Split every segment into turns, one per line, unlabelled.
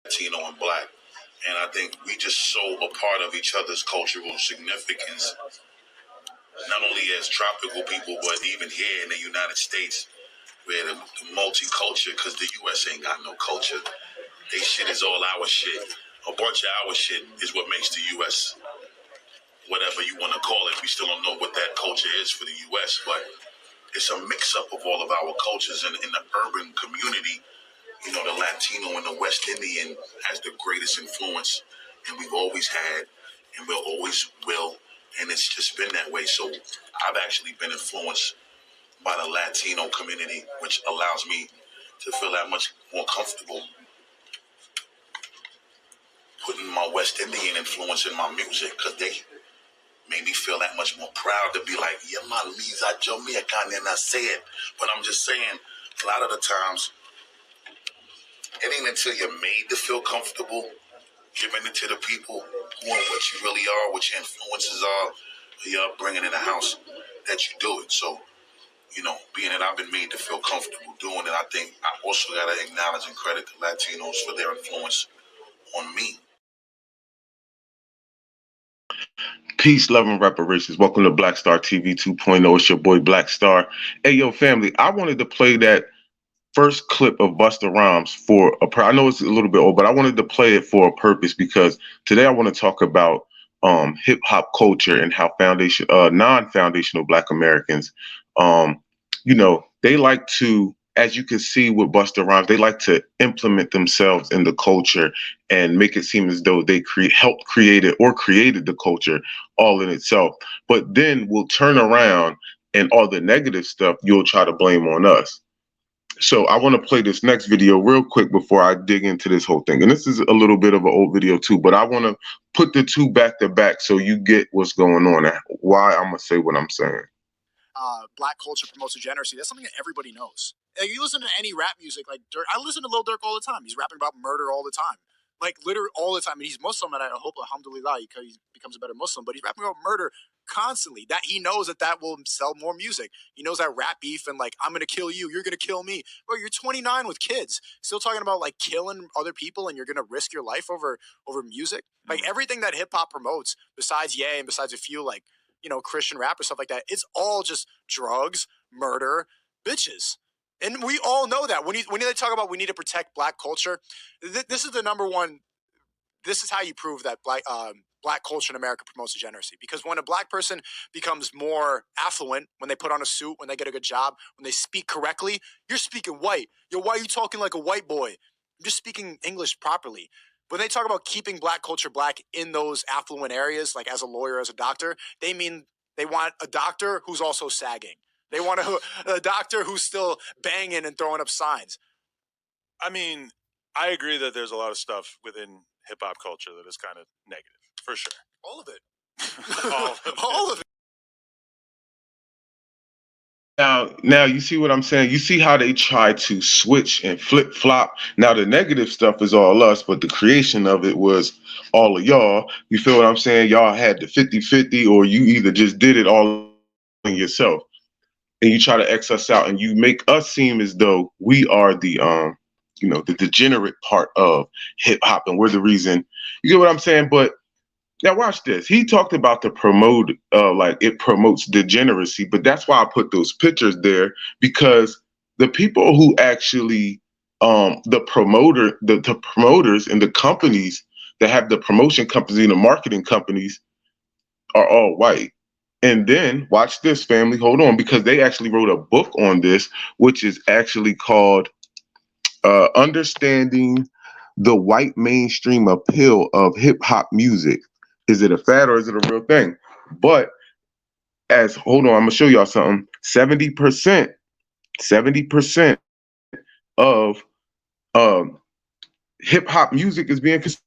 Latino and Black. And I think we just so a part of each other's cultural significance, not only as tropical people, but even here in the United States, where the multicultural, because the U.S. ain't got no culture. They shit is all our shit. A bunch of our shit is what makes the U.S. whatever you want to call it. We still don't know what that culture is for the U.S., but it's a mix-up of all of our cultures. And in the urban community, you know, the Latino and the West Indian has the greatest influence, and we've always had, and we'll always will, and it's just been that way. So I've actually been influenced by the Latino community, which allows me to feel that much more comfortable putting my West Indian influence in my music, because they made me feel that much more proud to be like, yeah, my Lisa Jamaican, and I say it. But I'm just saying, a lot of the times, it ain't until you're made to feel comfortable giving it to the people who are what you really are, what your influences are, your upbringing in the house, that you do it. So, you know, being that I've been made to feel comfortable doing it, I think I also got to acknowledge and credit the Latinos for their influence on me.
Peace, love, and reparations. Welcome to Black Star TV 2.0. It's your boy Black Star. Hey, yo, family, I wanted to play that first clip of Busta Rhymes for I know it's a little bit old, but I wanted to play it for a purpose, because today I want to talk about hip hop culture and how non-foundational Black Americans, you know, they like to, as you can see with Busta Rhymes, they like to implement themselves in the culture and make it seem as though they helped create it or created the culture all in itself. But then we'll turn around and all the negative stuff you'll try to blame on us. So I want to play this next video real quick before I dig into this whole thing. And this is a little bit of an old video too, but I want to put the two back to back so you get what's going on and why I'm going to say what I'm saying.
Black culture promotes degeneracy. That's something that everybody knows. Like, you listen to any rap music, like Durk. I listen to Lil Durk all the time. He's rapping about murder all the time. Like, literally all the time. And he's Muslim, and I hope, alhamdulillah, he becomes a better Muslim. But he's rapping about murder constantly. That he knows that will sell more music. He knows that rap beef and, like, I'm going to kill you, you're going to kill me. Bro, you're 29 with kids. Still talking about, like, killing other people, and you're going to risk your life over music. Like, everything that hip-hop promotes, besides Ye and besides a few, like, you know, Christian rap or stuff like that, it's all just drugs, murder, bitches. And we all know that. When they talk about we need to protect Black culture, this is the number one. This is how you prove that Black culture in America promotes degeneracy. Because when a Black person becomes more affluent, when they put on a suit, when they get a good job, when they speak correctly, you're speaking white. Yo, why are you talking like a white boy? I'm just speaking English properly. When they talk about keeping Black culture Black in those affluent areas, like as a lawyer, as a doctor, they mean they want a doctor who's also sagging. They want a doctor who's still banging and throwing up signs.
I mean, I agree that there's a lot of stuff within hip hop culture that is kind of negative, for sure.
All of it.
All of it.
Now you see what I'm saying? You see how they try to switch and flip flop. Now the negative stuff is all us, but the creation of it was all of y'all. You feel what I'm saying? Y'all had the 50-50, or you either just did it all yourself. And you try to X us out, and you make us seem as though we are the you know, the degenerate part of hip hop, and we're the reason. You get what I'm saying? But now watch this. He talked about the promote, like it promotes degeneracy, but that's why I put those pictures there, because the people who actually, the promoters and the companies that have the promotion companies and the marketing companies are all white. And then watch this, family. Hold on, because they actually wrote a book on this, which is actually called Understanding the White Mainstream Appeal of Hip Hop Music. Is it a fad or is it a real thing? But hold on, I'm gonna show y'all something. 70% of hip hop music is being consumed.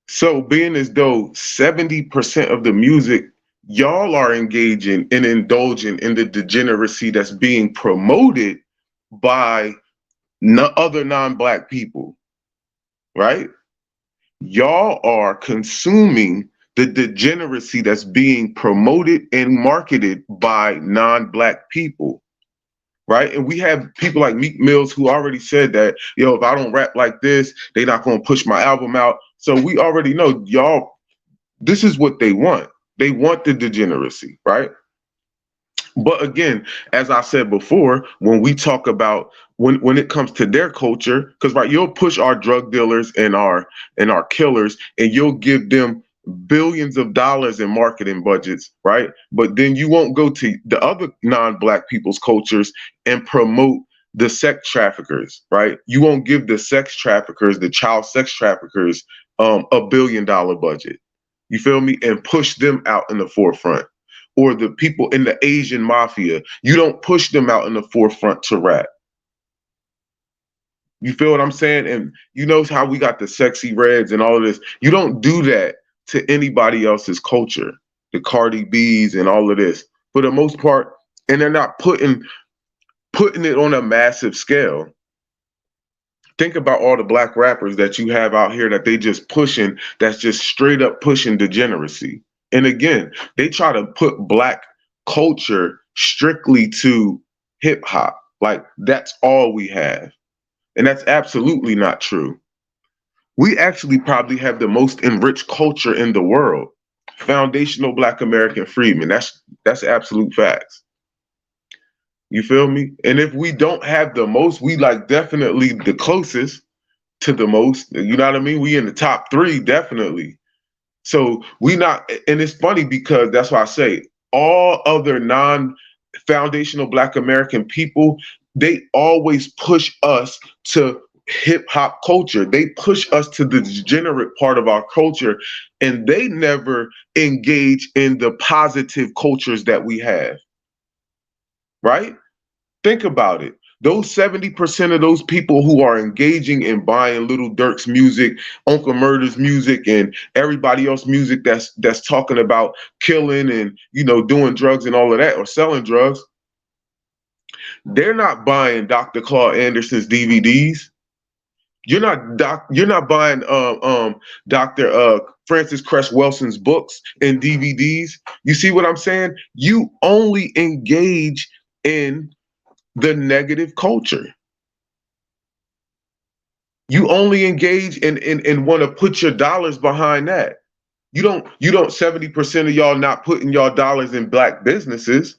So being as though 70% of the music y'all are engaging and indulging in the degeneracy that's being promoted by other non-Black people, right? Y'all are consuming the degeneracy that's being promoted and marketed by non-black people, right? And we have people like Meek Mills who already said that, yo, if I don't rap like this, they're not gonna push my album out. So we already know y'all, this is what they want. They want the degeneracy, right? But again, as I said before, when we talk about when it comes to their culture, because right, you'll push our drug dealers and our killers, and you'll give them billions of dollars in marketing budgets, right? But then you won't go to the other non-black people's cultures and promote the sex traffickers, right? You won't give the sex traffickers, the child sex traffickers, $1 billion budget. You feel me? And push them out in the forefront, or the people in the Asian mafia. You don't push them out in the forefront to rap. You feel what I'm saying? And you know how we got the sexy reds and all of this. You don't do that to anybody else's culture, the Cardi B's and all of this, for the most part. And they're not putting it on a massive scale. Think about all the black rappers that you have out here that they just pushing, that's just straight up pushing degeneracy. And again, they try to put black culture strictly to hip hop. Like that's all we have. And that's absolutely not true. We actually probably have the most enriched culture in the world. Foundational Black American freedmen. That's absolute facts. You feel me? And if we don't have the most, we like definitely the closest to the most. You know what I mean? We in the top three, definitely. So we not, and it's funny because that's why I say all other non-foundational Black American people, they always push us to hip hop culture. They push us to the degenerate part of our culture, and they never engage in the positive cultures that we have. Right? Think about it. Those 70% of those people who are engaging in buying Little Dirk's music, Uncle Murder's music, and everybody else music that's talking about killing and doing drugs and all of that, or selling drugs, they're not buying Dr. Claude Anderson's DVDs. You're not buying Dr. Francis Cress Welson's books and DVDs. You see what I'm saying? You only engage in the negative culture. You only engage and want to put your dollars behind that. You don't 70% of y'all not putting y'all dollars in black businesses.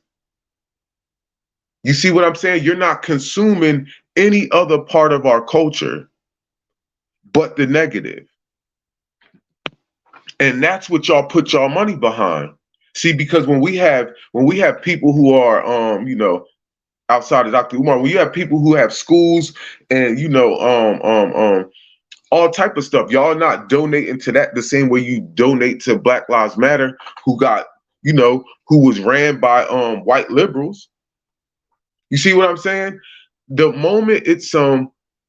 You see what I'm saying? You're not consuming any other part of our culture but the negative. And that's what y'all put y'all money behind. See, because when we have people who are outside of Dr. Umar, when you have people who have schools and all type of stuff, y'all not donating to that the same way you donate to Black Lives Matter, who got who was ran by white liberals. You see what I'm saying? The moment it's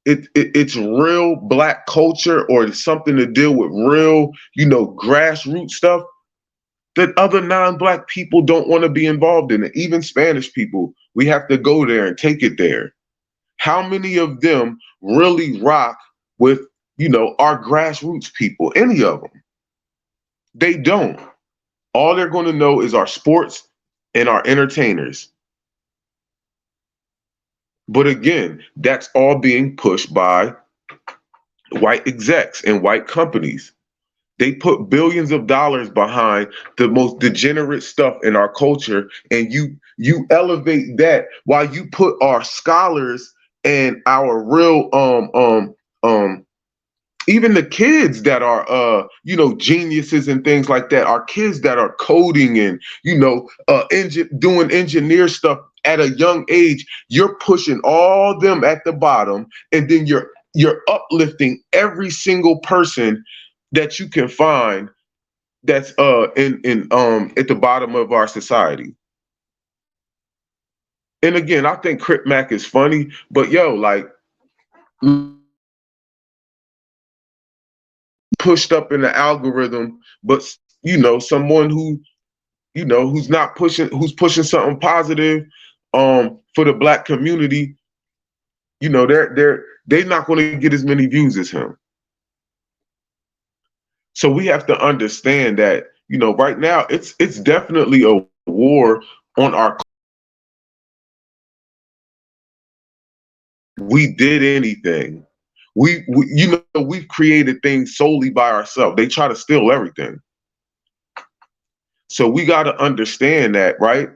it's real black culture, or it's something to deal with real grassroots stuff, that other non-black people don't want to be involved in it. Even Spanish people, we have to go there and take it there. How many of them really rock with our grassroots people? Any of them? They don't. All they're going to know is our sports and our entertainers. But again, that's all being pushed by white execs and white companies. They put billions of dollars behind the most degenerate stuff in our culture, and you elevate that while you put our scholars and our real even the kids that are geniuses and things like that, our kids that are coding and doing engineer stuff at a young age, you're pushing all them at the bottom, and then you're uplifting every single person that you can find that's in at the bottom of our society. And again, I think Crip Mac is funny, but like pushed up in the algorithm, but someone who's not pushing, who's pushing something positive for the black community, they're not going to get as many views as him. So we have to understand that, right now it's definitely a war on our. We did anything. We've created things solely by ourselves. They try to steal everything. So we got to understand that, right?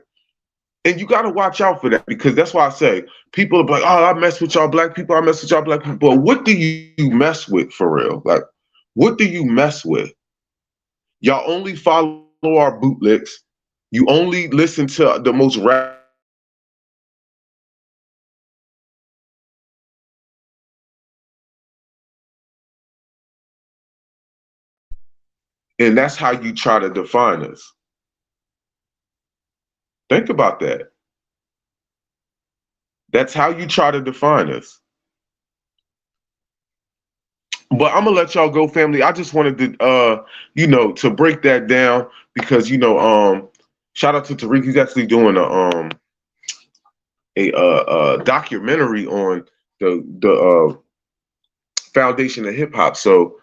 And you got to watch out for that, because that's why I say people are like, oh, I mess with y'all black people. I mess with y'all black people. But what do you mess with for real? Like, what do you mess with? Y'all only follow our bootlicks. You only listen to the most and that's how you try to define us. Think about that. That's how you try to define us. But I'm gonna let y'all go, family. I just wanted to, to break that down because, shout out to Tariq. He's actually doing a documentary on the foundation of hip hop. So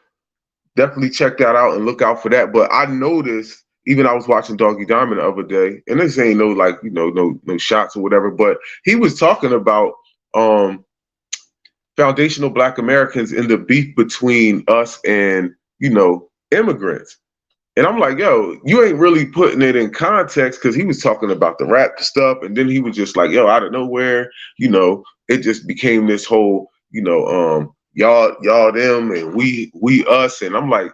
definitely check that out and look out for that. But I noticed, even I was watching Doggy Diamond the other day, and this ain't no like, no shots or whatever, but he was talking about um foundational Black Americans in the beef between us and, immigrants. And I'm like, yo, you ain't really putting it in context, because he was talking about the rap stuff. And then he was just like, yo, out of nowhere, it just became this whole, y'all them and we us. And I'm like,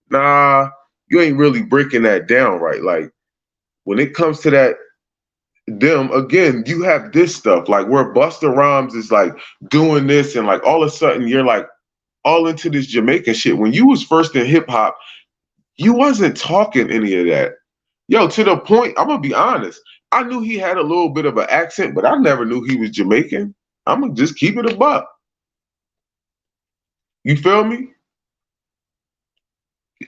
nah, you ain't really breaking that down right. Like, when it comes to that, them again, you have this stuff like where Busta Rhymes is like doing this, and like all of a sudden you're like all into this Jamaican shit. When you was first in hip hop, you wasn't talking any of that. Yo, to the point, I'm gonna be honest. I knew he had a little bit of an accent, but I never knew he was Jamaican. I'm gonna just keep it a buck. You feel me?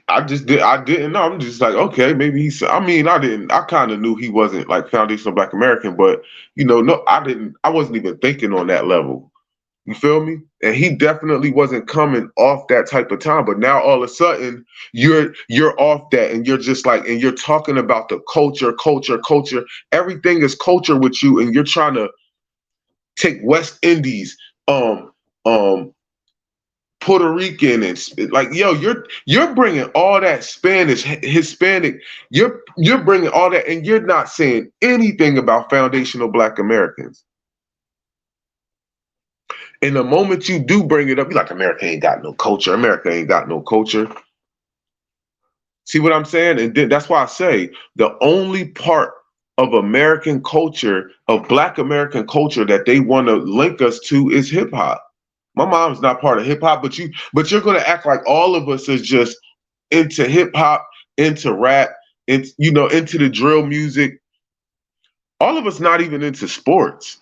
I didn't know. I'm just like, okay, maybe he's. I mean, I didn't. I kind of knew he wasn't like foundational Black American, but no, I didn't. I wasn't even thinking on that level. You feel me? And he definitely wasn't coming off that type of time. But now all of a sudden you're off that, and you're just like, and you're talking about the culture. Everything is culture with you, and you're trying to take West Indies, um, um, Puerto Rican, and like, yo, you're bringing all that Spanish, Hispanic. You're bringing all that, and you're not saying anything about foundational Black Americans. And the moment you do bring it up, you're like, America ain't got no culture. America ain't got no culture. See what I'm saying? And then that's why I say the only part of American culture, of Black American culture, that they want to link us to is hip hop. My mom's not part of hip hop, but you're gonna act like all of us is just into hip hop, into rap, into the drill music. All of us not even into sports.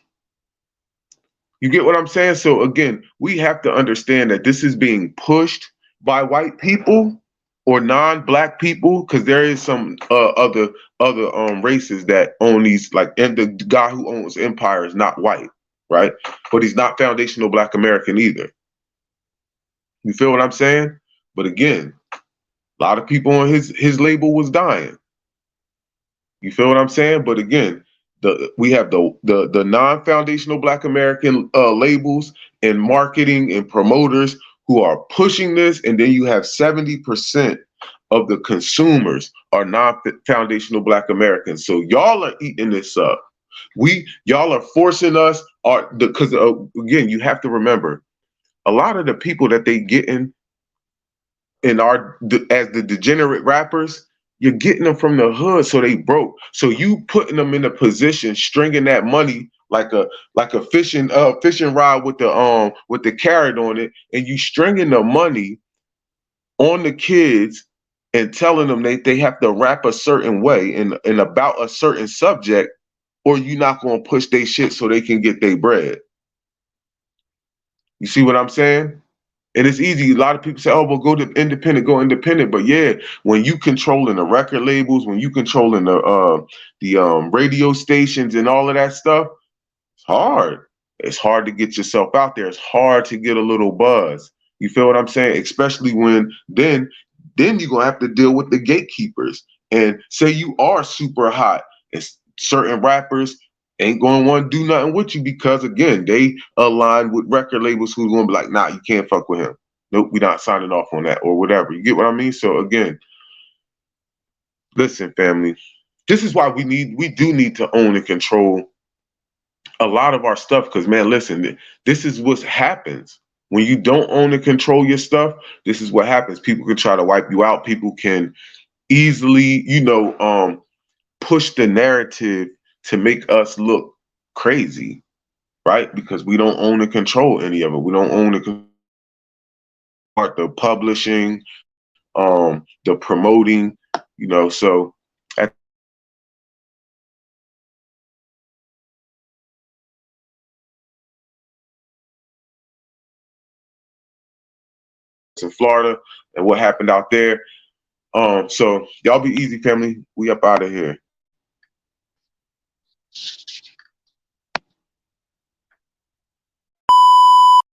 You get what I'm saying? So again, we have to understand that this is being pushed by white people or non-black people, because there is some other races that own these, like, and the guy who owns Empire is not white, right? But he's not foundational Black American either. You feel what I'm saying? But again, a lot of people on his label was dying. You feel what I'm saying? But again, we have the non-foundational Black American labels and marketing and promoters who are pushing this, and then you have 70% of the consumers are non-foundational Black Americans. So y'all are eating this up. Y'all are forcing us, because again, you have to remember, a lot of the people that they get in as the degenerate rappers, you're getting them from the hood, so they broke. So you putting them in a position, stringing that money like a fishing rod with the carrot on it, and you stringing the money on the kids and telling them they have to rap a certain way and about a certain subject, or you're not gonna push their shit so they can get their bread. You see what I'm saying? And it's easy. A lot of people say, "Oh, well, go independent." But yeah, when you controlling the record labels, when you controlling the radio stations and all of that stuff, it's hard. It's hard to get yourself out there. It's hard to get a little buzz. You feel what I'm saying? Especially when then Then you're gonna have to deal with the gatekeepers. And say you are super hot, and certain rappers ain't gonna want to do nothing with you because again, they align with record labels who's gonna be like, nah, you can't fuck with him. Nope, we're not signing off on that or whatever. You get what I mean? So again, listen, family, this is why we do need to own and control a lot of our stuff. Because man, listen, this is what happens when you don't own and control your stuff. This is what happens. People can try to wipe you out. People can easily, push the narrative to make us look crazy, right? Because we don't own and control any of it. We don't own the publishing, the promoting, so at in Florida and what happened out there. So y'all be easy, family. We up out of here.